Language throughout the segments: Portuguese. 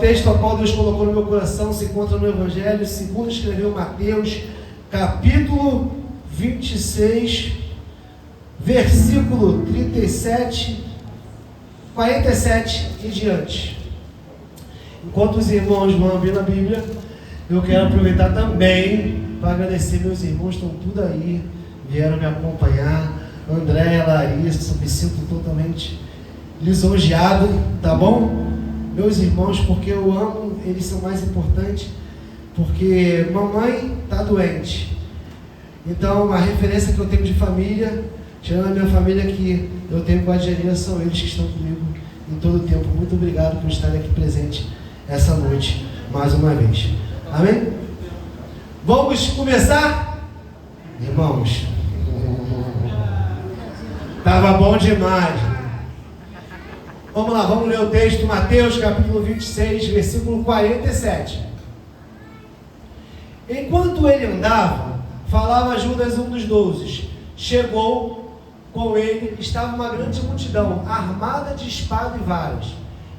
O texto ao qual Deus colocou no meu coração se encontra no Evangelho, segundo escreveu Mateus, capítulo 26, versículo 37, 47 e diante. Enquanto os irmãos vão abrir a Bíblia, eu quero aproveitar também para agradecer meus irmãos, estão tudo aí, vieram me acompanhar. Andréia, Larissa, me sinto totalmente lisonjeado, tá bom? Meus irmãos, porque eu amo, eles são mais importantes, porque mamãe está doente. Então, a referência que eu tenho de família, tirando a minha família que eu tenho com a Adjenia, são eles que estão comigo em todo o tempo. Muito obrigado por estarem aqui presente essa noite, mais uma vez. Amém? Vamos começar? Irmãos, estava bom demais. Vamos lá, vamos ler o texto, Mateus capítulo 26, versículo 47. Enquanto ele andava, falava Judas, um dos 12. Chegou com ele, estava uma grande multidão, armada de espada e varas,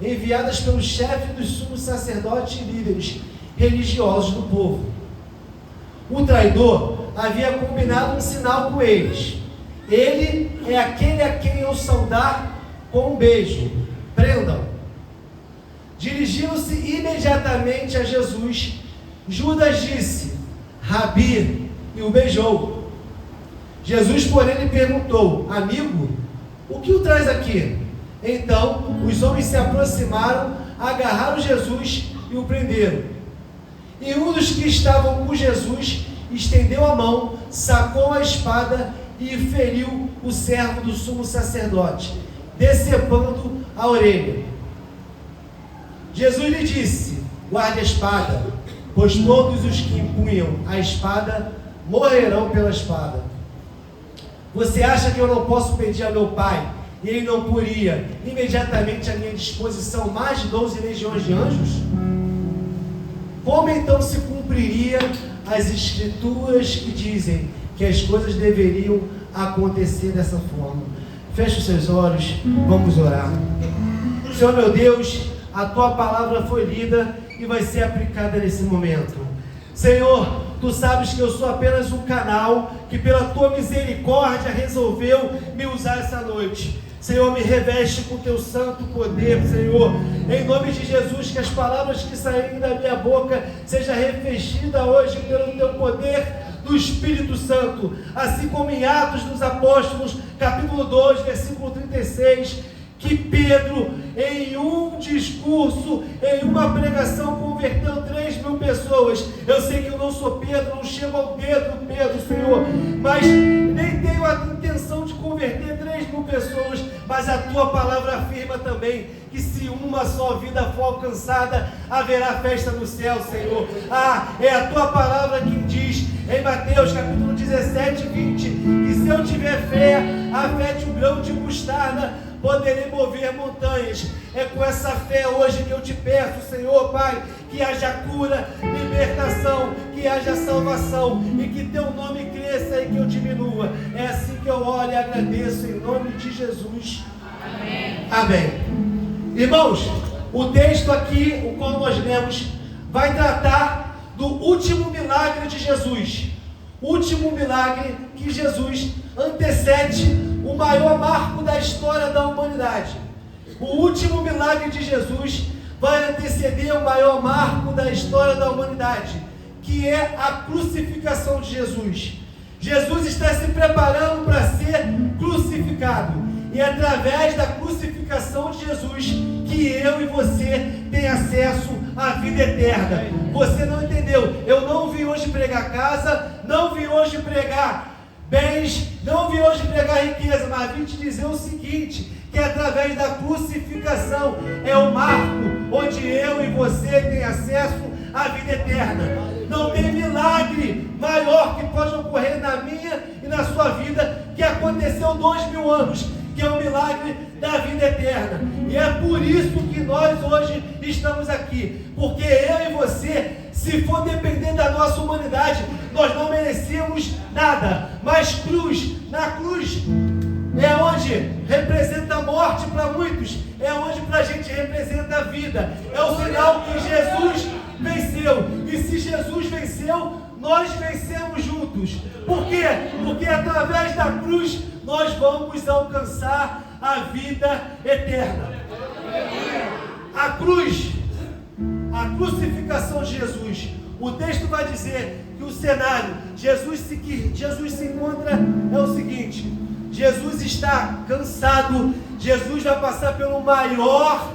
enviadas pelo chefe dos sumos sacerdotes e líderes religiosos do povo. O traidor havia combinado um sinal com eles. Ele é aquele a quem eu saudar com um beijo. Prendam. Dirigiram-se imediatamente a Jesus. Judas disse: Rabi, e o beijou. Jesus, porém, lhe perguntou: Amigo, o que o traz aqui? Então os homens se aproximaram, agarraram Jesus e o prenderam. E um dos que estavam com Jesus estendeu a mão, sacou a espada e feriu o servo do sumo sacerdote, decepando a orelha. Jesus lhe disse: Guarde a espada, pois todos os que empunham a espada morrerão pela espada. Você acha que eu não posso pedir a meu Pai, e Ele não poria imediatamente à minha disposição mais de 12 legiões de anjos? Como então se cumpriria as escrituras que dizem que as coisas deveriam acontecer dessa forma? Feche os seus olhos, vamos orar. Senhor meu Deus, a Tua palavra foi lida e vai ser aplicada nesse momento. Senhor, Tu sabes que eu sou apenas um canal que pela Tua misericórdia resolveu me usar essa noite. Senhor, me reveste com Teu santo poder, Senhor, em nome de Jesus, que as palavras que saírem da minha boca sejam revestidas hoje pelo Teu poder do Espírito Santo, assim como em Atos dos Apóstolos, capítulo 2, versículo 36, que Pedro, em um discurso, em uma pregação, converteu 3.000 pessoas. Eu sei que eu não sou Pedro, não chego ao dedo Pedro, Senhor, mas nem tenho a intenção de converter 3.000 pessoas, mas a Tua palavra afirma também que se uma só vida for alcançada, haverá festa no céu, Senhor. É a Tua palavra que diz em Mateus capítulo 17, 20, que se eu tiver fé, a fé de um grão de mostarda, poderei mover montanhas. É com essa fé hoje que eu te peço, Senhor Pai, que haja cura, libertação, que haja salvação, e que Teu nome cresça e que eu diminua. É assim que eu oro e agradeço em nome de Jesus. Amém. Amém. Irmãos, o texto aqui, o qual nós lemos, vai tratar do último milagre de Jesus. O último milagre que Jesus antecede o maior marco da história da humanidade. O último milagre de Jesus vai anteceder o maior marco da história da humanidade, que é a crucificação de Jesus. Jesus está se preparando para ser crucificado, e é através da crucificação de Jesus que eu e você tem acesso à vida eterna. Você não entendeu? Eu não vim hoje pregar casa, não vim hoje pregar bens, não vim hoje pregar riqueza, mas vim te dizer o seguinte, que através da crucificação é o marco onde eu e você tem acesso à vida eterna. Não tem milagre maior que pode ocorrer na minha e na sua vida, que aconteceu 2.000 anos, que é o milagre da vida eterna. E é por isso que nós hoje estamos aqui, porque eu e você, se for depender da nossa humanidade, nós não merecemos nada, mas na cruz, é onde representa a morte para muitos, é onde para a gente representa a vida. É o sinal que Jesus venceu. E se Jesus venceu, nós vencemos juntos. Por quê? Porque através da cruz nós vamos alcançar a vida eterna. A cruz, a crucificação de Jesus. O texto vai dizer que o cenário, Jesus se encontra, é o seguinte: Jesus está cansado, Jesus vai passar pela maior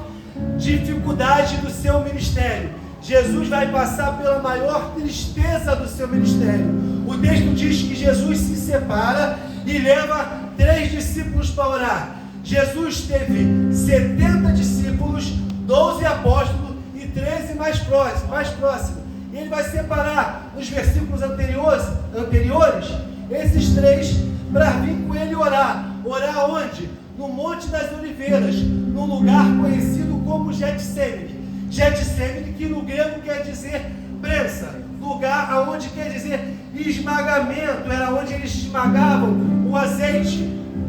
dificuldade do seu ministério. Jesus vai passar pela maior tristeza do seu ministério. O texto diz que Jesus se separa e leva 3 discípulos para orar. Jesus teve 70 discípulos, 12 apóstolos e 13 mais próximos. Ele vai separar nos versículos anteriores esses 3 para vir com ele orar. Orar onde? No Monte das Oliveiras, num lugar conhecido como Getsêmani. Getsêmani, que no grego quer dizer prensa, lugar aonde quer dizer esmagamento, era onde eles esmagavam o azeite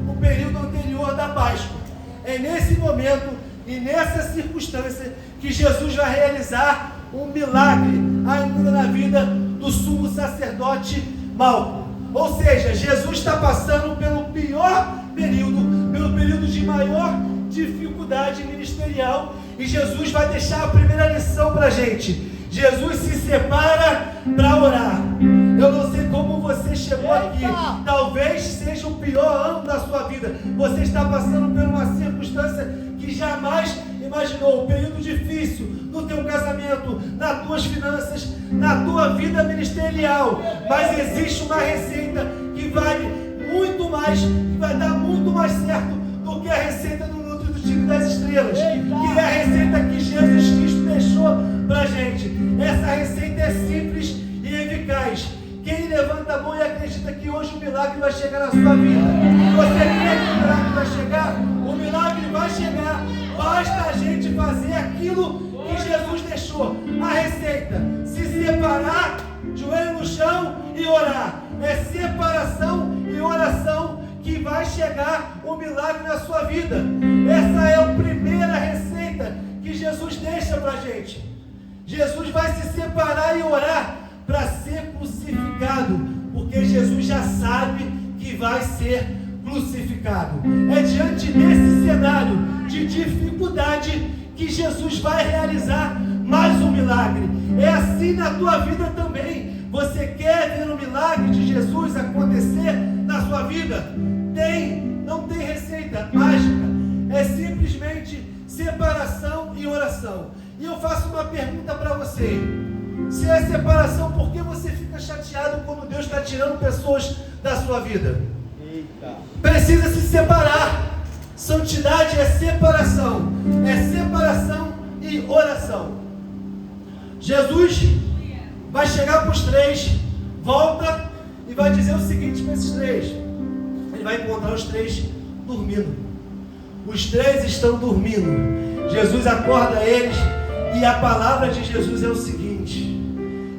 no período anterior da Páscoa. É nesse momento e nessa circunstância que Jesus vai realizar um milagre ainda na vida do sumo sacerdote Malco. Ou seja, Jesus está passando pelo pior período, pelo período de maior dificuldade ministerial, e Jesus vai deixar a primeira lição para a gente. Jesus se separa para orar. Eu não sei como você chegou aqui, talvez seja o pior ano da sua vida. Você está passando por uma circunstância que jamais imaginou, um período difícil no teu casamento, nas tuas finanças, na tua vida ministerial, mas existe uma receita que vale muito mais, que vai dar muito mais certo do que a receita do Núcleo do Time das Estrelas, que é a receita que Jesus Cristo deixou pra gente. Essa receita é simples e eficaz. Quem levanta a mão e acredita que hoje o milagre vai chegar na sua vida? Você crê que o milagre vai chegar? O milagre vai chegar. Basta a gente fazer aquilo que Jesus deixou. A receita: se separar, joelho no chão e orar. É separação e oração que vai chegar o milagre na sua vida. Essa é a primeira receita que Jesus deixa para a gente. Jesus vai se separar e orar para ser crucificado, porque Jesus já sabe que vai ser crucificado. É diante desse cenário de dificuldade que Jesus vai realizar mais um milagre. É assim na tua vida também. Você quer ver o milagre de Jesus acontecer na sua vida? Não tem receita mágica. É simplesmente separação e oração. E eu faço uma pergunta para você: se é separação, por que você fica chateado quando Deus está tirando pessoas da sua vida? Precisa se separar. Santidade é separação e oração. Jesus vai chegar para os 3, volta e vai dizer o seguinte para esses 3. Ele vai encontrar os 3 dormindo. Os 3 estão dormindo. Jesus acorda eles e a palavra de Jesus é o seguinte: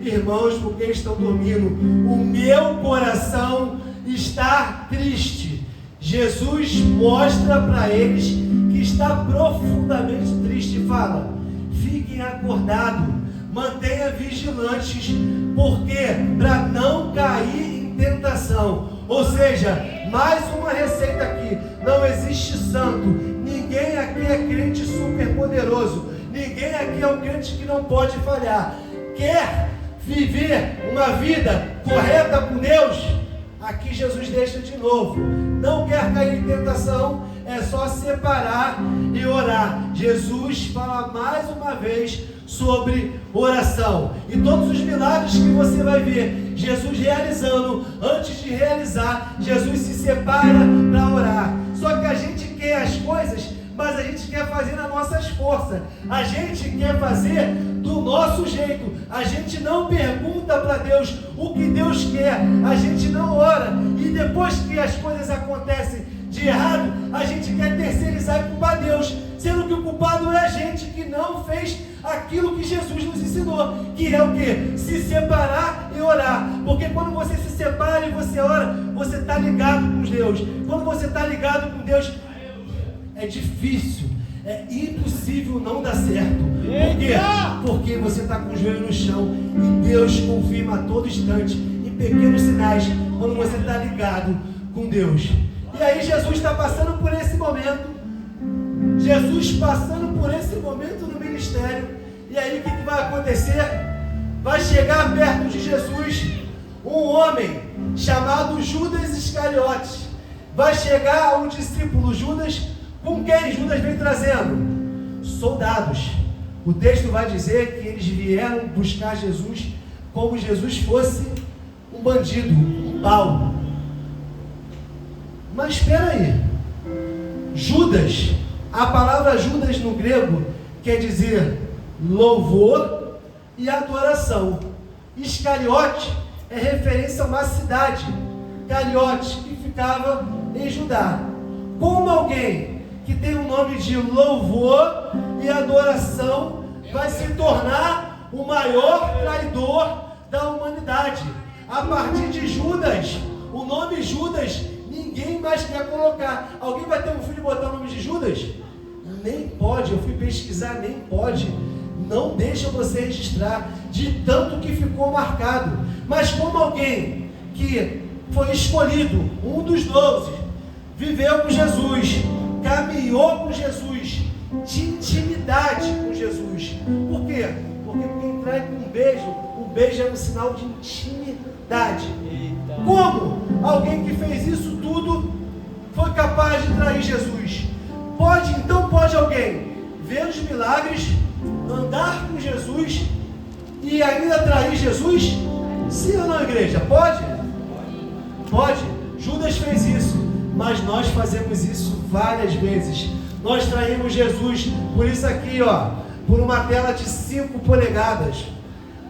irmãos, porque estão dormindo? O meu coração está triste. Jesus mostra para eles que está profundamente triste e fala: fiquem acordados, mantenham vigilantes, porque para não cair em tentação. Ou seja, mais uma receita aqui: não existe santo, ninguém aqui é crente super poderoso, ninguém aqui é um crente que não pode falhar. Quer viver uma vida correta com Deus? Aqui Jesus deixa de novo: não quer cair em tentação, é só separar e orar. Jesus fala mais uma vez sobre oração. E todos os milagres que você vai ver Jesus realizando, antes de realizar, Jesus se separa para orar. Só que a gente quer as coisas, mas a gente quer fazer nas nossas forças. A gente quer fazer do nosso jeito. A gente não pergunta para Deus o que Deus quer. A gente não ora. E depois que as coisas acontecem de errado, a gente quer terceirizar e culpar Deus. sendo que o culpado é a gente que não fez aquilo que Jesus nos ensinou, que é o quê? Se separar e orar. Porque quando você se separa e você ora, você está ligado com Deus. Quando você está ligado com Deus, é difícil, é impossível não dar certo. Por quê? Porque você está com o joelho no chão e Deus confirma a todo instante, em pequenos sinais, quando você está ligado com Deus. E aí Jesus está passando por esse momento. Jesus passando por esse momento no ministério. E aí o que vai acontecer? Vai chegar perto de Jesus um homem chamado Judas Iscariotes. Vai chegar um discípulo Judas. Com quem Judas vem trazendo? Soldados. O texto vai dizer que eles vieram buscar Jesus como Jesus fosse um bandido, um Paulo. Mas espera aí. Judas, a palavra Judas no grego quer dizer louvor e adoração. Iscariote é referência a uma cidade, Cariote, que ficava em Judá. Como alguém que tem o nome de louvor e adoração vai se tornar o maior traidor da humanidade? A partir de Judas, o nome Judas, ninguém mais quer colocar. Alguém vai ter um filho e botar o nome de Judas? Nem pode, eu fui pesquisar, nem pode. Não deixa você registrar, de tanto que ficou marcado. Mas como alguém que foi escolhido, um dos 12, viveu com Jesus, caminhou com Jesus, de intimidade com Jesus. Por quê? Porque quem trai com um beijo é um sinal de intimidade. Como alguém que fez isso tudo foi capaz de trair Jesus? Então pode alguém ver os milagres, andar com Jesus e ainda trair Jesus? Sim ou não, igreja? Pode? Pode. Judas fez isso, mas nós fazemos isso várias vezes. Nós traímos Jesus por isso aqui, ó, por uma tela de 5 polegadas,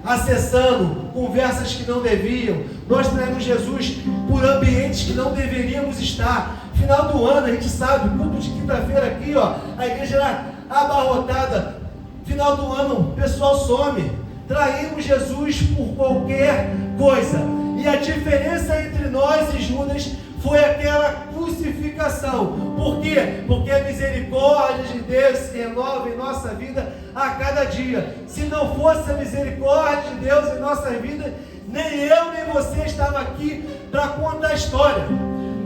acessando conversas que não deviam. Nós traímos Jesus por ambientes que não deveríamos estar. Final do ano, a gente sabe, culto de quinta-feira aqui, ó, a igreja era abarrotada. Final do ano, o pessoal some. Traímos Jesus por qualquer coisa. E a diferença entre nós e Judas foi aquela crucificação. Por quê? Porque a misericórdia de Deus se renova em nossa vida a cada dia. Se não fosse a misericórdia de Deus em nossa vida, nem eu nem você estava aqui para contar a história.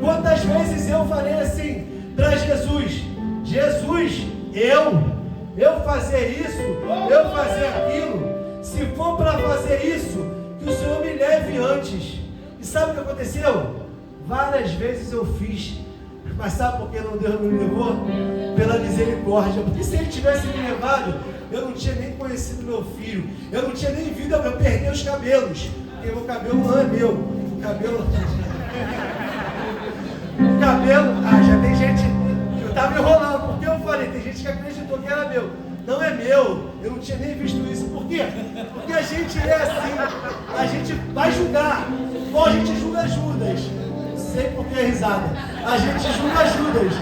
Quantas vezes eu falei assim para Jesus: Jesus, eu fazer isso, eu fazer aquilo, se for para fazer isso, que o Senhor me leve antes. E sabe o que aconteceu? Várias vezes eu fiz, mas sabe por que Deus não me levou? Pela misericórdia. Porque se Ele tivesse me levado, eu não tinha nem conhecido meu filho, eu não tinha nem visto eu perder os cabelos, porque o cabelo não é meu, o cabelo, já tem gente, eu estava enrolando, porque eu falei, tem gente que acreditou que era meu. Não é meu, eu não tinha nem visto isso. Por quê? Porque a gente é assim, a gente vai julgar, igual a gente julga Judas. Não sei por que é risada. A gente julga Judas,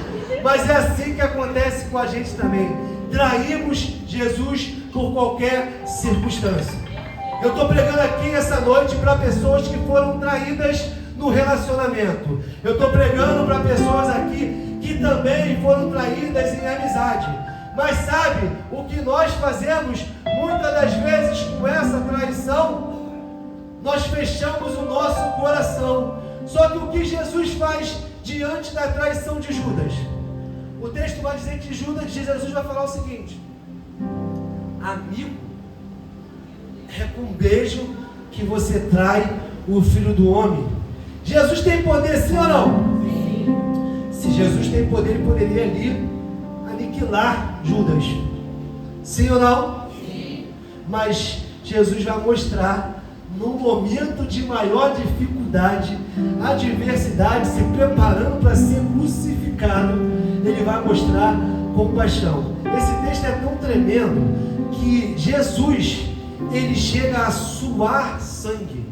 mas é assim que acontece com a gente também. Traímos Jesus por qualquer circunstância. Eu estou pregando aqui essa noite para pessoas que foram traídas no relacionamento. Eu estou pregando para pessoas aqui que também foram traídas em amizade. Mas sabe o que nós fazemos muitas das vezes com essa traição? Nós fechamos o nosso coração. Só que o que Jesus faz diante da traição de Judas? O texto vai dizer que Jesus vai falar o seguinte: amigo, é com um beijo que você trai o Filho do Homem. Jesus tem poder, sim ou não? Sim. Se Jesus tem poder, Ele poderia ali aniquilar Judas. Sim ou não? Sim. Mas Jesus vai mostrar, num momento de maior dificuldade, adversidade, se preparando para ser crucificado, Ele vai mostrar compaixão. Esse texto é tão tremendo que Jesus, Ele chega a suar sangue.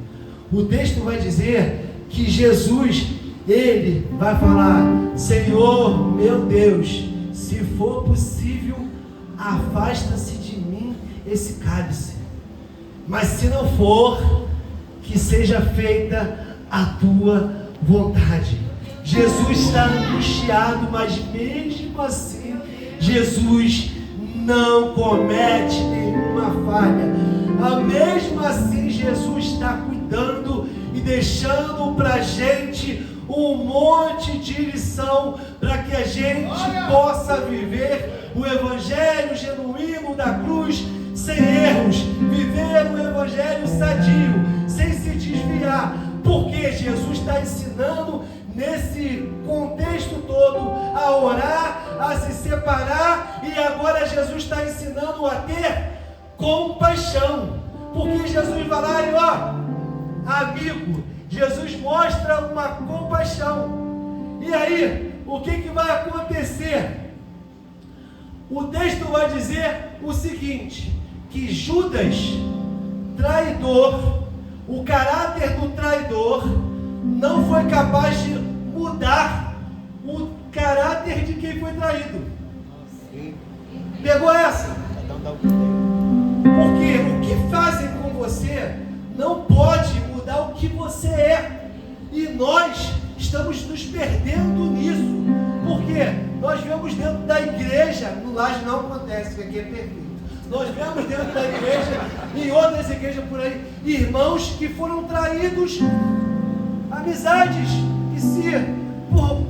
O texto vai dizer que Jesus, Ele vai falar: Senhor, meu Deus, se for possível, afasta-se de mim esse cálice. Mas se não for, que seja feita a tua vontade. Jesus está angustiado, mas mesmo assim, Jesus não comete nenhuma falha. Mesmo assim, Jesus está cuidando e deixando para a gente um monte de lição para que a gente possa viver o evangelho genuíno da cruz sem erros, viver o evangelho sadio, sem se desviar, porque Jesus está ensinando nesse contexto todo a orar, a se separar, e agora Jesus está ensinando a ter compaixão, porque Jesus vai lá e amigo, Jesus mostra uma compaixão. E aí, o que vai acontecer? O texto vai dizer o seguinte, que Judas, traidor, o caráter do traidor, não foi capaz de mudar o caráter de quem foi traído. Pegou essa? Porque o que fazem com você não pode mudar o que você é. E nós estamos nos perdendo nisso. Porque nós vemos dentro da igreja, no Laje não acontece, que aqui é perfeito. Nós vemos dentro da igreja, em outras igrejas por aí, irmãos que foram traídos, amizades que se, por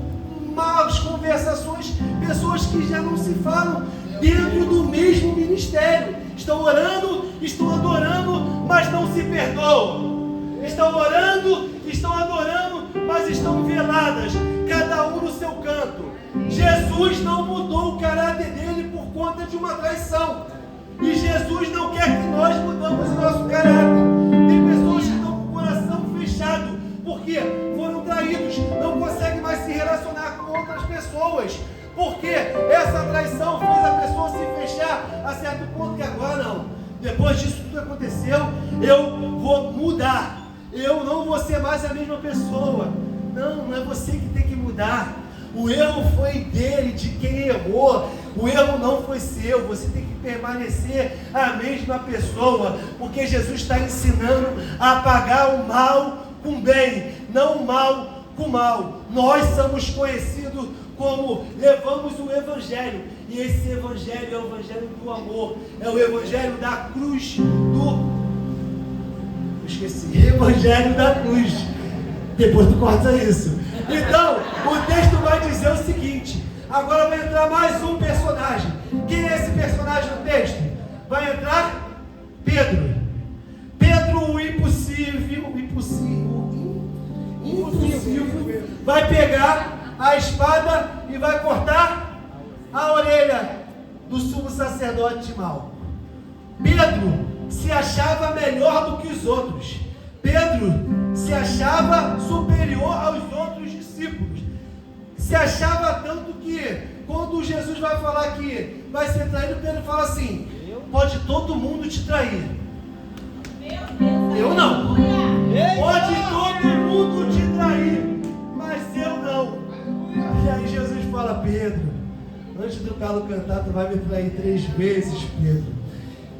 más conversações, pessoas que já não se falam dentro do mesmo ministério. Estão orando, estão adorando, mas não se perdoam. Estão orando, estão adorando, mas estão veladas, cada um no seu canto. Jesus não mudou o caráter dele por conta de uma traição. E Jesus não quer que nós mudamos o nosso caráter. Tem pessoas que estão com o coração fechado, porque foram traídos, não conseguem mais se relacionar com outras pessoas. Porque essa traição fez a pessoa se fechar a certo ponto que agora não. Depois disso tudo aconteceu, eu vou mudar. Eu não vou ser mais a mesma pessoa. Não é você que tem que mudar. O erro foi dele, de quem errou. O erro não foi seu. Você tem que permanecer a mesma pessoa. Porque Jesus está ensinando a pagar o mal com o bem, não o mal com o mal. Nós somos conhecidos como levamos o Evangelho. E esse Evangelho é o Evangelho do amor. É o Evangelho da cruz do... Esqueci. Evangelho da cruz. Depois tu corta isso. Então, o texto vai dizer o seguinte. Agora vai entrar mais um personagem. Quem é esse personagem no texto? Vai entrar Pedro. Pedro, o impossível, vai pegar a espada e vai cortar a orelha do sumo sacerdote Malco. Pedro se achava melhor do que os outros. Pedro se achava superior aos outros discípulos. Se achava tanto que, quando Jesus vai falar que vai ser traído, Pedro fala assim: pode todo mundo te trair, eu não. Pode todo mundo te trair, mas eu não. E aí Jesus fala: Pedro, antes do galo cantar, tu vai me trair 3 vezes, Pedro.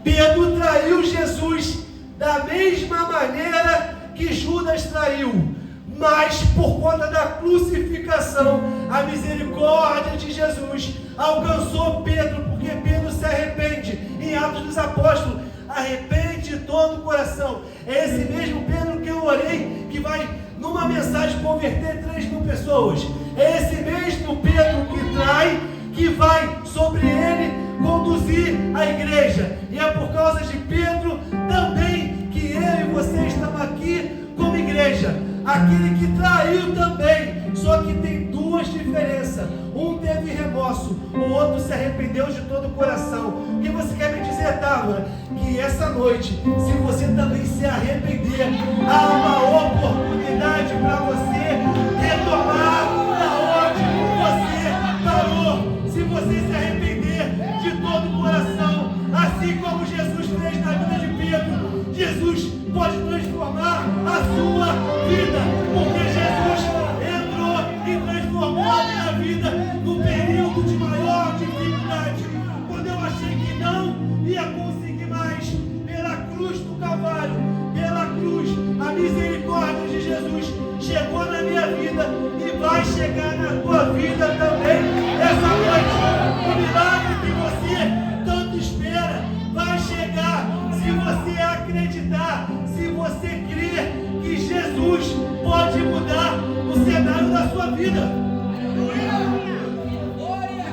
Pedro traiu Jesus da mesma maneira que Judas traiu, mas por conta da crucificação, a misericórdia de Jesus alcançou Pedro, porque Pedro se arrepende. Em Atos dos Apóstolos, arrepende todo o coração. É esse mesmo Pedro que eu orei, que vai numa mensagem converter 3.000 pessoas. É esse mesmo Pedro que trai, que vai sobre ele conduzir a igreja. E é por causa de Pedro também que eu e você estamos aqui como igreja. Aquele que traiu também, só que tem 2 diferenças. Um teve remorso, o outro se arrependeu de todo o coração. O que você quer me dizer, Távora? Que essa noite, se você também se arrepender, há uma oportunidade para você retomar da onde você parou. Se você se arrepender de todo o coração, assim como Jesus fez na vida de Pedro, Jesus pode transformar a sua vida, porque Jesus entrou e transformou a minha vida no período de maior misericórdia de Jesus chegou na minha vida e vai chegar na tua vida também essa noite. O milagre que você tanto espera vai chegar se você acreditar, se você crer que Jesus pode mudar o cenário da sua vida.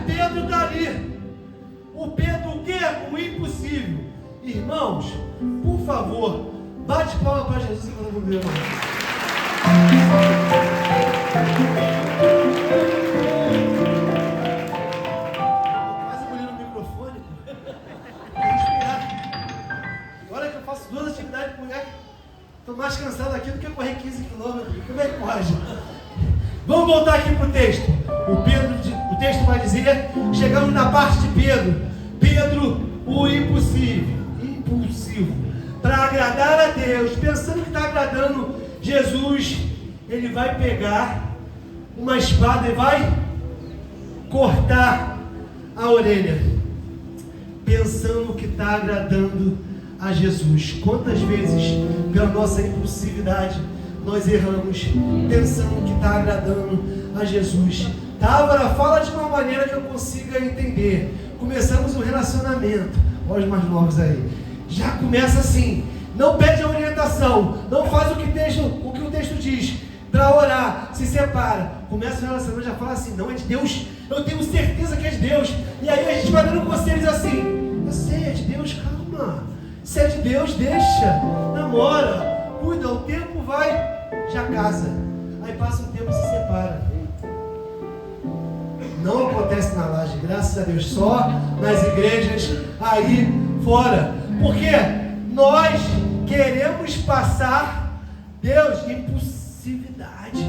Pedro está ali. O Pedro quer o impossível. Irmãos, por favor, bate palma para Jesus e manda Deus. Quase molhando o microfone. Olha que eu faço 2 atividades por mulher. Estou mais cansado aqui do que correr 15 quilômetros. Como é que pode? Vamos voltar aqui para o texto. O texto vai dizer, chegamos na parte de Pedro. Pedro, o impossível, impulsivo, para agradar a Deus, pensando que está agradando Jesus, ele vai pegar uma espada e vai cortar a orelha, pensando que está agradando a Jesus. Quantas vezes, pela nossa impulsividade, nós erramos, pensando que está agradando a Jesus? Távora, fala de uma maneira que eu consiga entender. Começamos um relacionamento, olha os mais novos aí, já começa assim, não pede a orientação, não faz o que o texto diz, para orar, se separa, começa o relacionamento, já fala assim, não é de Deus, eu tenho certeza que é de Deus, e aí a gente vai dando conselhos assim, eu sei, é de Deus, calma, se é de Deus, deixa, namora, cuida, o tempo vai, já casa, aí passa um tempo e se separa. Não acontece na laje, graças a Deus, só nas igrejas aí fora. Porque nós queremos passar, Deus, impulsividade.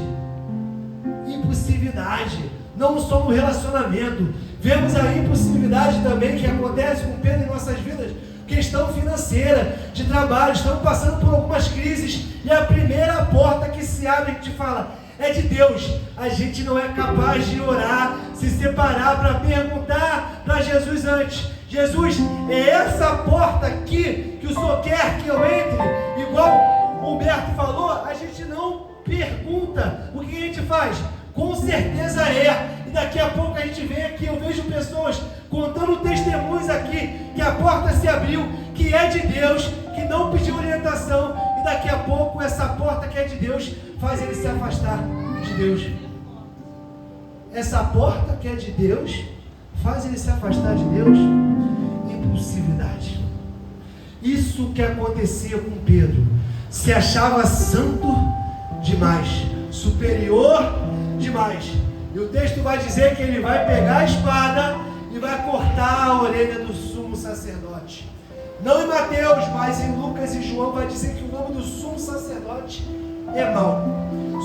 Impulsividade. Não só no relacionamento. Vemos a impulsividade também que acontece com Pedro em nossas vidas. Questão financeira, de trabalho, estamos passando por algumas crises. E a primeira porta que se abre, a gente fala, é de Deus. A gente não é capaz de orar, se separar para perguntar para Jesus antes. Jesus, é essa porta aqui que o Senhor quer que eu entre? Igual o Humberto falou, a gente não pergunta. O que a gente faz? Com certeza é. E daqui a pouco a gente vem aqui, eu vejo pessoas contando testemunhos aqui, que a porta se abriu, que é de Deus, que não pediu orientação, e daqui a pouco essa porta que é de Deus faz ele se afastar de Deus. Essa porta que é de Deus faz ele se afastar de Deus. Impulsividade. Isso que acontecia com Pedro. Se achava santo demais, superior demais. E o texto vai dizer que ele vai pegar a espada e vai cortar a orelha do sumo sacerdote. Não em Mateus, mas em Lucas e João vai dizer que o nome do sumo sacerdote é Malco.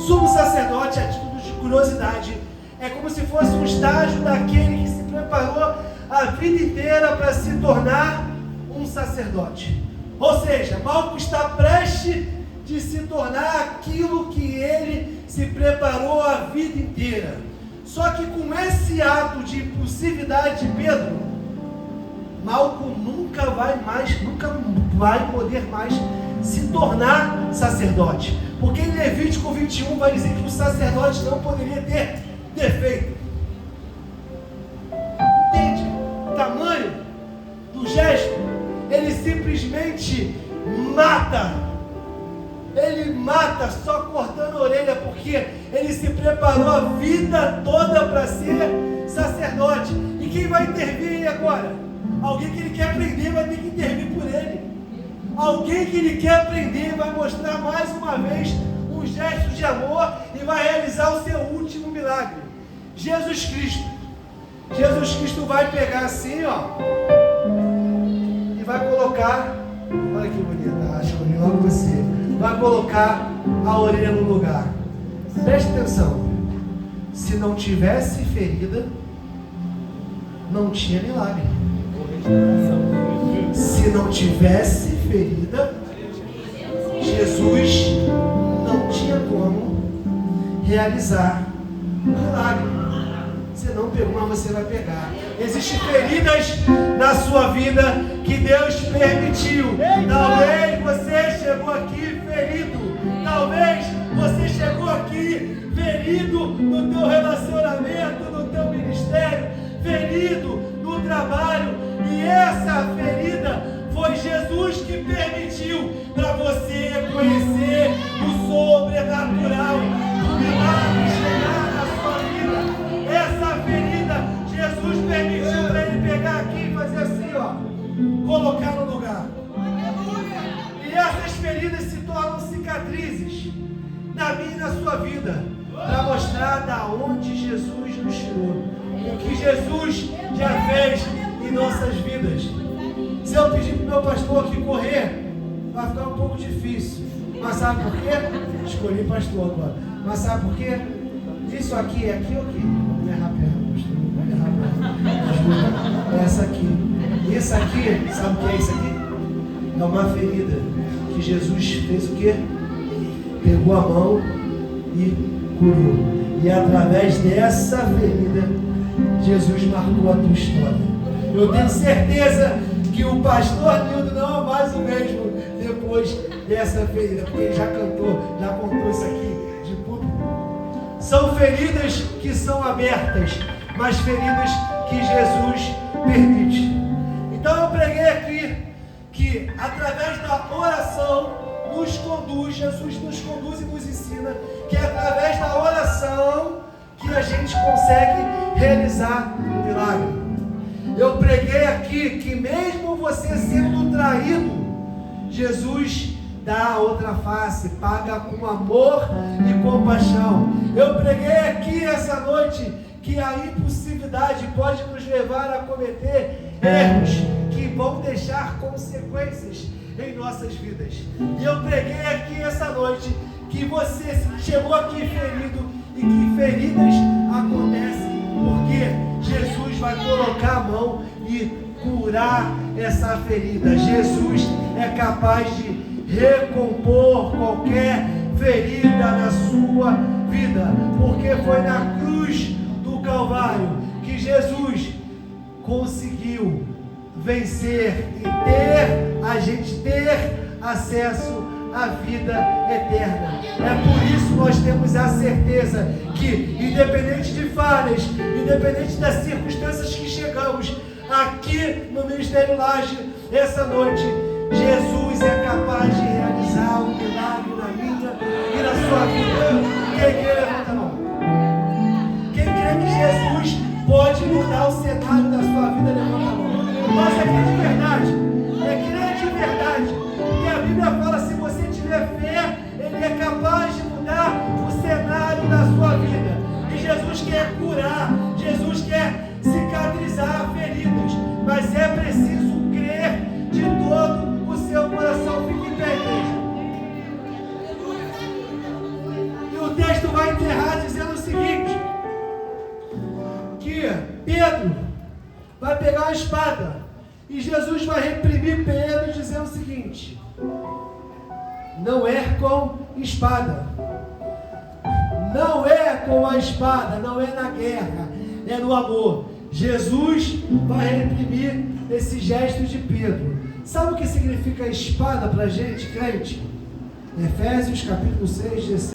Sumo sacerdote, a título de curiosidade, é como se fosse um estágio daquele que se preparou a vida inteira para se tornar um sacerdote. Ou seja, Malco está prestes de se tornar aquilo que ele se preparou a vida inteira. Só que com esse ato de impulsividade de Pedro, Malco nunca vai poder mais se tornar sacerdote. Porque em Levítico 21 vai dizer que o sacerdote não poderia ter defeito. Entende o tamanho do gesto? Ele simplesmente mata. Ele mata só cortando a orelha, porque ele se preparou a vida toda para ser sacerdote. E quem vai intervir agora? Alguém que ele quer aprender vai ter que intervir por ele. Alguém que ele quer aprender vai mostrar mais uma vez um gesto de amor e vai realizar o seu último milagre. Jesus Cristo. Jesus Cristo vai pegar assim, ó, e vai colocar, olha que bonita, acho que logo você, vai colocar a orelha no lugar. Preste atenção. Se não tivesse ferida, não tinha milagre. Se não tivesse ferida, Jesus não tinha como realizar o milagre. Você não pegou, mas você vai pegar. Existem feridas na sua vida que Deus permitiu. Talvez você chegou aqui ferido. ferido no teu relacionamento, no teu ministério, ferido no trabalho, e essa ferida foi Jesus que permitiu para você conhecer o sobrenatural, o milagre chegar na sua vida. Essa ferida Jesus permitiu para ele pegar aqui e fazer assim, ó, colocar no lugar. E essas feridas se tornam cicatrizes na minha e na sua vida, para mostrar da onde Jesus nos tirou, o que Jesus já fez em nossas vidas. Se eu pedir para o meu pastor aqui correr, vai ficar um pouco difícil. Mas sabe por quê? Escolhi pastor agora. Mas sabe por quê? Isso aqui é aqui ou aqui? Não é rápido, pastor. Não é rápido. É essa aqui. Isso aqui, sabe o que é isso aqui? É uma ferida que Jesus fez o quê? Pegou a mão e curou. E através dessa ferida, Jesus marcou a tua história. Eu tenho certeza que o pastor Nildo não é mais o mesmo depois dessa ferida, porque ele já cantou, já contou isso aqui de público. São feridas que são abertas, mas feridas que Jesus permite. Então eu preguei aqui que através da oração nos conduz, Jesus nos conduz e nos ensina que é através da oração que a gente consegue realizar o milagre. Eu preguei aqui que mesmo você sendo traído, Jesus dá a outra face, paga com amor e compaixão. Eu preguei aqui essa noite que a impulsividade pode nos levar a cometer erros que vão deixar consequências em nossas vidas. E eu preguei aqui essa noite que você chegou aqui ferido e que feridas acontecem porque Jesus vai colocar a mão e curar essa ferida. Jesus é capaz de recompor qualquer ferida na sua vida, porque foi na cruz do Calvário que Jesus conseguiu vencer e a gente ter acesso à vida eterna. É por isso que nós temos a certeza que, independente de falhas, independente das circunstâncias que chegamos aqui no Ministério Laje, essa noite, Jesus é capaz de realizar um milagre na minha e na sua vida. Quem crê, levanta a mão. Quem crê que Jesus pode mudar o cenário da sua vida, levanta a mão. Mas é crê de verdade, é crê de verdade. E a Bíblia fala, se você tiver fé, Ele é capaz de mudar o cenário da sua vida. E Jesus quer curar, Jesus quer cicatrizar feridas, mas é preciso crer de todo o seu coração. Fique em pé, igreja. E o texto vai encerrar dizendo o seguinte, que Pedro vai pegar uma espada e Jesus vai reprimir Pedro dizendo o seguinte: não é com espada, não é com a espada, não é na guerra, é no amor. Jesus vai reprimir esse gesto de Pedro. Sabe o que significa espada para a gente, crente? Efésios capítulo 6,